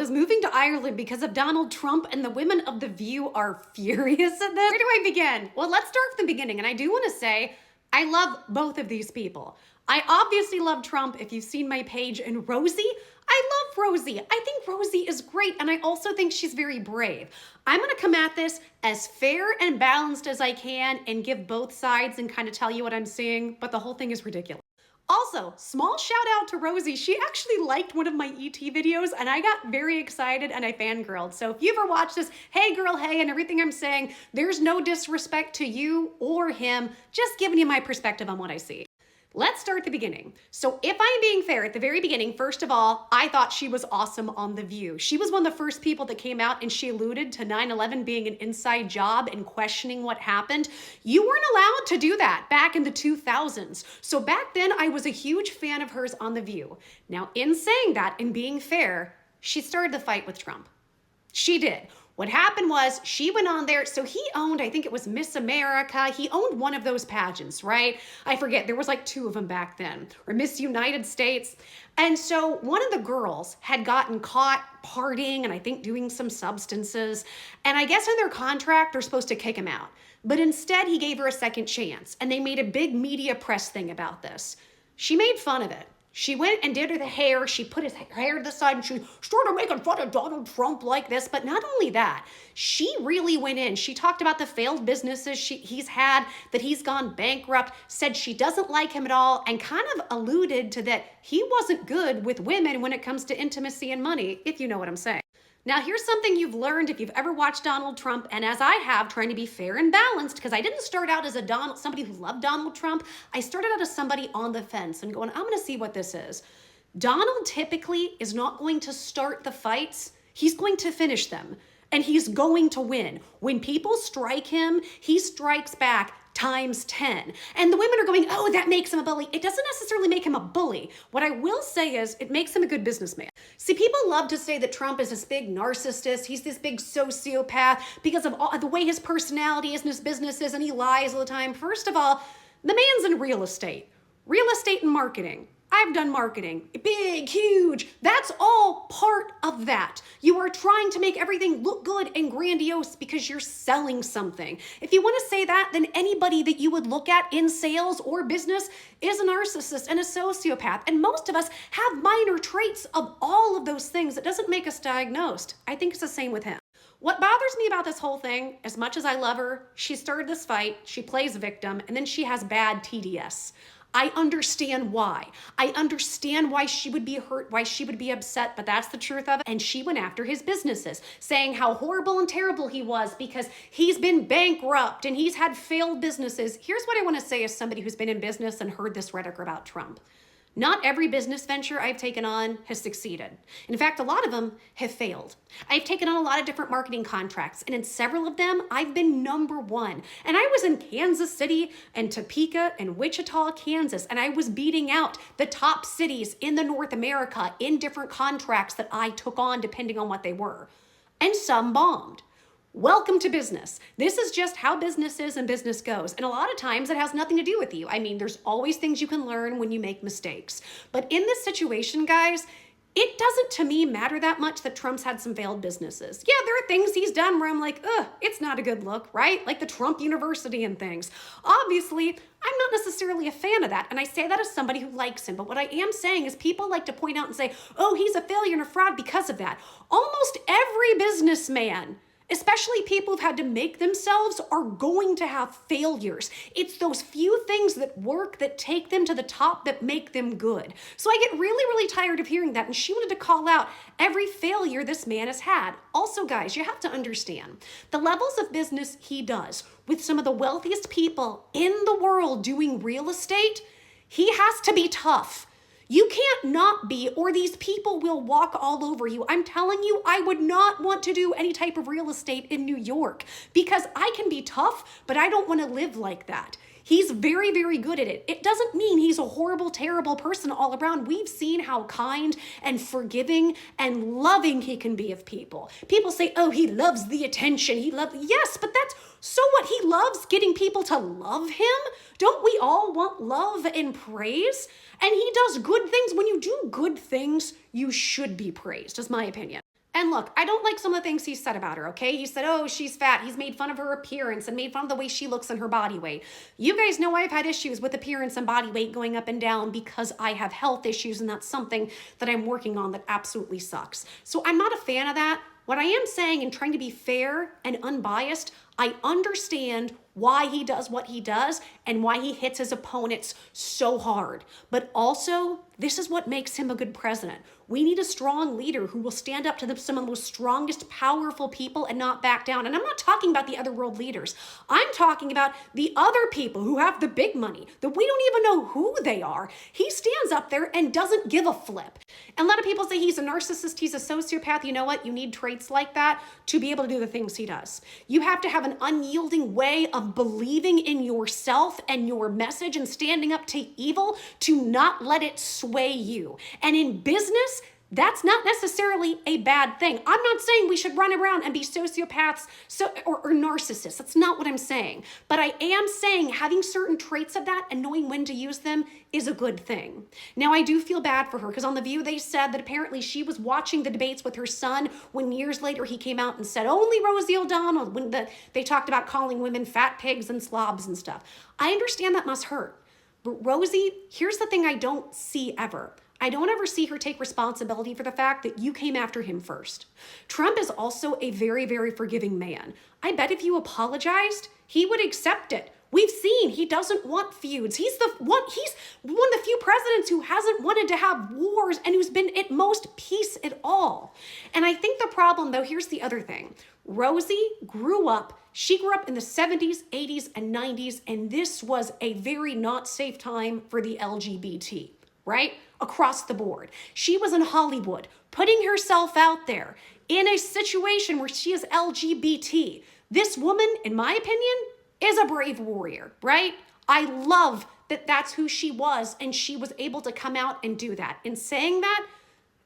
is moving to Ireland because of Donald Trump, and the women of The View are furious at this. Where do I begin? Well, let's start from the beginning, and I do want to say I love both of these people. I obviously love Trump if you've seen my page, and Rosie, I love Rosie. I think Rosie is great, and I also think she's very brave. I'm gonna come at this as fair and balanced as I can and give both sides and kind of tell you what I'm seeing, but the whole thing is ridiculous. Also, small shout out to Rosie. She actually liked one of my ET videos and I got very excited and I fangirled. So if you ever watch this, hey girl, hey, and everything I'm saying, there's no disrespect to you or him, just giving you my perspective on what I see. Let's start at the beginning. So if I'm being fair, at the very beginning, first of all, I thought she was awesome on The View. She was one of the first people that came out and she alluded to 9/11 being an inside job and questioning what happened. You weren't allowed to do that back in the 2000s. So back then, I was a huge fan of hers on The View. Now, in saying that and being fair, she started the fight with Trump. She did. What happened was she went on there. So he owned, I think it was Miss America. He owned one of those pageants, right? I forget. There was like 2 of them back then, or Miss United States. And so one of the girls had gotten caught partying and I think doing some substances. And I guess in their contract, they're supposed to kick him out. But instead, he gave her a second chance. And they made a big media press thing about this. She made fun of it. She went and did her the hair. She put his hair to the side and she started making fun of Donald Trump like this. But not only that, she really went in. She talked about the failed businesses he's had, that he's gone bankrupt, said she doesn't like him at all, and kind of alluded to that he wasn't good with women when it comes to intimacy and money, if you know what I'm saying. Now, here's something you've learned if you've ever watched Donald Trump, and as I have, trying to be fair and balanced, because I didn't start out as somebody who loved Donald Trump. I started out as somebody on the fence and going, I'm going to see what this is. Donald typically is not going to start the fights. He's going to finish them, and he's going to win. When people strike him, he strikes back times 10. And the women are going, oh, that makes him a bully. It doesn't necessarily make him a bully. What I will say is it makes him a good businessman. See, people love to say that Trump is this big narcissist. He's this big sociopath because of all, the way his personality is and his business is, and he lies all the time. First of all, the man's in real estate and marketing. I've done marketing, big, huge. That's all part of that. You are trying to make everything look good and grandiose because you're selling something. If you want to say that, then anybody that you would look at in sales or business is a narcissist and a sociopath. And most of us have minor traits of all of those things. It doesn't make us diagnosed. I think it's the same with him. What bothers me about this whole thing, as much as I love her, she started this fight, she plays victim, and then she has bad TDS. I understand why. I understand why she would be hurt, why she would be upset, but that's the truth of it. And she went after his businesses, saying how horrible and terrible he was because he's been bankrupt and he's had failed businesses. Here's what I want to say as somebody who's been in business and heard this rhetoric about Trump. Not every business venture I've taken on has succeeded. In fact, a lot of them have failed. I've taken on a lot of different marketing contracts, and in several of them, I've been #1. And I was in Kansas City and Topeka and Wichita, Kansas, and I was beating out the top cities in the North America in different contracts that I took on depending on what they were. And some bombed. Welcome to business. This is just how business is and business goes. And a lot of times it has nothing to do with you. I mean, there's always things you can learn when you make mistakes. But in this situation, guys, it doesn't to me matter that much that Trump's had some failed businesses. Yeah, there are things he's done where I'm like, it's not a good look, right? Like the Trump University and things. Obviously, I'm not necessarily a fan of that. And I say that as somebody who likes him. But what I am saying is people like to point out and say, oh, he's a failure and a fraud because of that. Almost every businessman, especially people who've had to make themselves, are going to have failures. It's those few things that work that take them to the top that make them good. So I get really, really tired of hearing that. And she wanted to call out every failure this man has had. Also, guys, you have to understand the levels of business he does with some of the wealthiest people in the world doing real estate. He has to be tough. You can't not be, or these people will walk all over you. I'm telling you, I would not want to do any type of real estate in New York because I can be tough, but I don't want to live like that. He's very, very good at it. It doesn't mean he's a horrible, terrible person all around. We've seen how kind and forgiving and loving he can be of people. People say, oh, he loves the attention. Yes, but that's so what? He loves getting people to love him. Don't we all want love and praise? And he does good things. When you do good things, you should be praised, is my opinion. And look, I don't like some of the things he said about her, okay? He said, oh, she's fat. He's made fun of her appearance and made fun of the way she looks and her body weight. You guys know I've had issues with appearance and body weight going up and down because I have health issues, and that's something that I'm working on that absolutely sucks. So I'm not a fan of that. What I am saying, and trying to be fair and unbiased, I understand why he does what he does and why he hits his opponents so hard. But also, this is what makes him a good president. We need a strong leader who will stand up to some of the most strongest, powerful people and not back down. And I'm not talking about the other world leaders. I'm talking about the other people who have the big money, that we don't even know who they are. He stands up there and doesn't give a flip. And a lot of people say he's a narcissist, he's a sociopath. You know what? You need traits like that to be able to do the things he does. You have to have an unyielding way of believing in yourself and your message and standing up to evil to not let it sway you. And in business, that's not necessarily a bad thing. I'm not saying we should run around and be sociopaths or narcissists. That's not what I'm saying. But I am saying having certain traits of that and knowing when to use them is a good thing. Now, I do feel bad for her because on The View, they said that apparently she was watching the debates with her son when years later he came out and said, only Rosie O'Donnell, when they talked about calling women fat pigs and slobs and stuff. I understand that must hurt. But Rosie, here's the thing I don't see ever. I don't ever see her take responsibility for the fact that you came after him first. Trump is also a very, very forgiving man. I bet if you apologized, he would accept it. We've seen he doesn't want feuds. He's one of the few presidents who hasn't wanted to have wars and who's been at most peace at all. And I think the problem, though, here's the other thing. Rosie grew up in the 70s, 80s, and 90s, and this was a very not safe time for the LGBT, right? Across the board. She was in Hollywood, putting herself out there in a situation where she is LGBT. This woman, in my opinion, is a brave warrior, right? I love that that's who she was, and she was able to come out and do that. In saying that,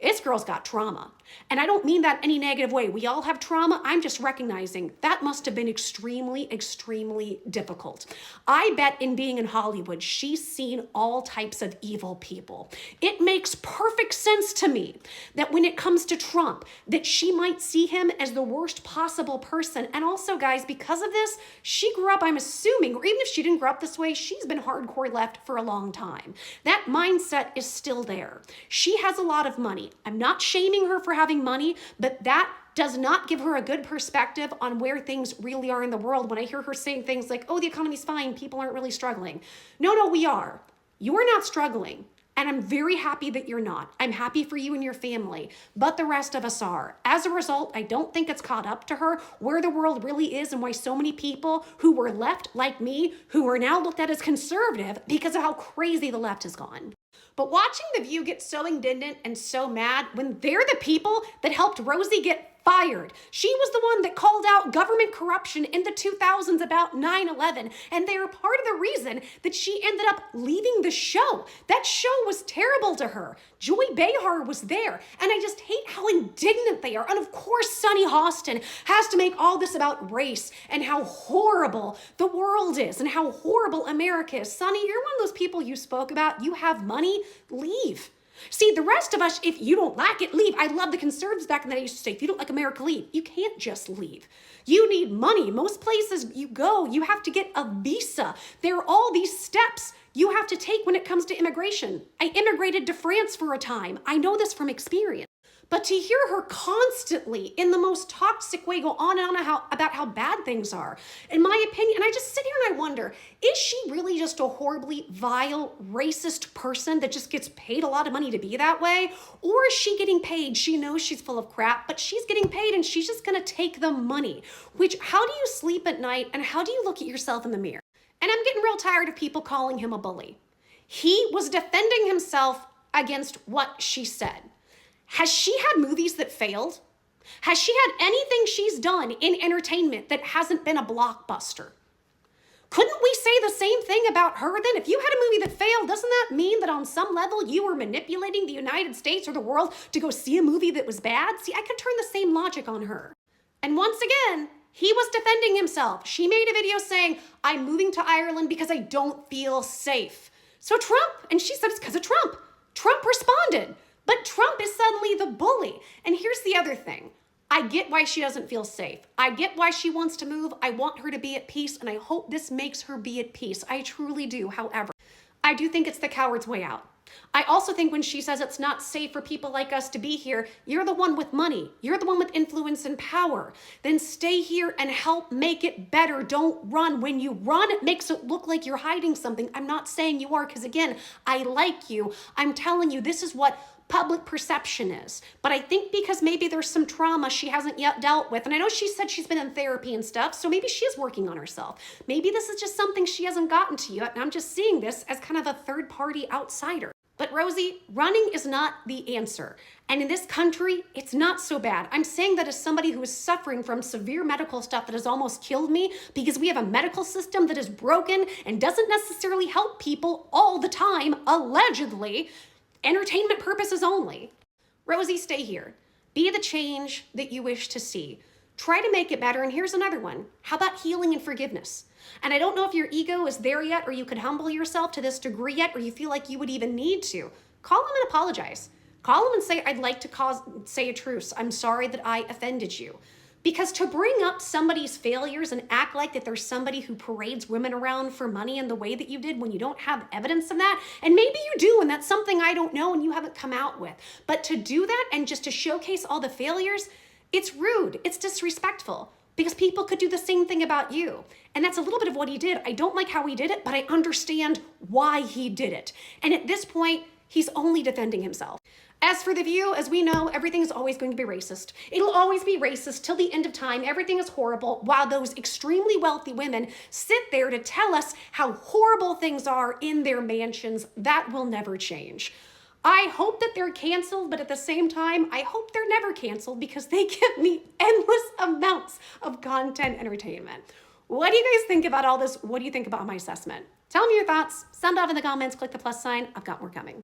this girl's got trauma. And I don't mean that any negative way. We all have trauma. I'm just recognizing that must have been extremely, extremely difficult. I bet in being in Hollywood, she's seen all types of evil people. It makes perfect sense to me that when it comes to Trump, that she might see him as the worst possible person. And also, guys, because of this, she grew up, I'm assuming, or even if she didn't grow up this way, she's been hardcore left for a long time. That mindset is still there. She has a lot of money. I'm not shaming her for having money, but that does not give her a good perspective on where things really are in the world. When I hear her saying things like, oh, the economy's fine, people aren't really struggling. No, we are. You're not struggling. And I'm very happy that you're not. I'm happy for you and your family, but the rest of us are. As a result, I don't think it's caught up to her where the world really is and why so many people who were left like me, who are now looked at as conservative because of how crazy the left has gone. But watching The View get so indignant and so mad when they're the people that helped Rosie get fired. She was the one that called out government corruption in the 2000s about 9/11, and they are part of the reason that she ended up leaving the show. That show was terrible to her. Joy Behar was there, and I just hate how indignant they are. And of course, Sunny Hostin has to make all this about race and how horrible the world is and how horrible America is. Sunny, you're one of those people you spoke about. You have money, leave. See, the rest of us, if you don't like it, leave. I love the conservatives back in the day used to say, if you don't like America, leave. You can't just leave. You need money. Most places you go, you have to get a visa. There are all these steps you have to take when it comes to immigration. I immigrated to France for a time. I know this from experience. But to hear her constantly in the most toxic way go on and on about how bad things are, in my opinion, and I just sit here and I wonder, is she really just a horribly vile, racist person that just gets paid a lot of money to be that way? Or is she getting paid? She knows she's full of crap, but she's getting paid and she's just gonna take the money. Which, how do you sleep at night and how do you look at yourself in the mirror? And I'm getting real tired of people calling him a bully. He was defending himself against what she said. Has she had movies that failed? Has she had anything she's done in entertainment that hasn't been a blockbuster? Couldn't we say the same thing about her then? If you had a movie that failed, doesn't that mean that on some level you were manipulating the United States or the world to go see a movie that was bad? See, I could turn the same logic on her. And once again, he was defending himself. She made a video saying, I'm moving to Ireland because I don't feel safe. So Trump, and she said it's because of Trump. Trump responded. But Trump is suddenly the bully. And here's the other thing. I get why she doesn't feel safe. I get why she wants to move. I want her to be at peace, and I hope this makes her be at peace. I truly do. However, I do think it's the coward's way out. I also think when she says it's not safe for people like us to be here, you're the one with money. You're the one with influence and power. Then stay here and help make it better. Don't run. When you run, it makes it look like you're hiding something. I'm not saying you are, because again, I like you. I'm telling you, this is what public perception is. But I think because maybe there's some trauma she hasn't yet dealt with, and I know she said she's been in therapy and stuff, so maybe she is working on herself. Maybe this is just something she hasn't gotten to yet, and I'm just seeing this as kind of a third-party outsider. But Rosie, running is not the answer. And in this country, it's not so bad. I'm saying that as somebody who is suffering from severe medical stuff that has almost killed me, because we have a medical system that is broken and doesn't necessarily help people all the time, allegedly, entertainment purposes only. Rosie, stay here. Be the change that you wish to see. Try to make it better. And here's another one. How about healing and forgiveness? And I don't know if your ego is there yet, or you could humble yourself to this degree yet, or you feel like you would even need to. Call him and apologize. Call him and say, I'd like to say a truce. I'm sorry that I offended you. Because to bring up somebody's failures and act like that there's somebody who parades women around for money in the way that you did when you don't have evidence of that, and maybe you do, and that's something I don't know and you haven't come out with. But to do that and just to showcase all the failures, it's rude, it's disrespectful, because people could do the same thing about you. And that's a little bit of what he did. I don't like how he did it, but I understand why he did it. And at this point, he's only defending himself. As for The View, as we know, everything is always going to be racist. It'll always be racist till the end of time. Everything is horrible, while those extremely wealthy women sit there to tell us how horrible things are in their mansions. That will never change. I hope that they're canceled, but at the same time, I hope they're never canceled, because they give me endless amounts of content entertainment. What do you guys think about all this? What do you think about my assessment? Tell me your thoughts. Sound off in the comments. Click the plus sign. I've got more coming.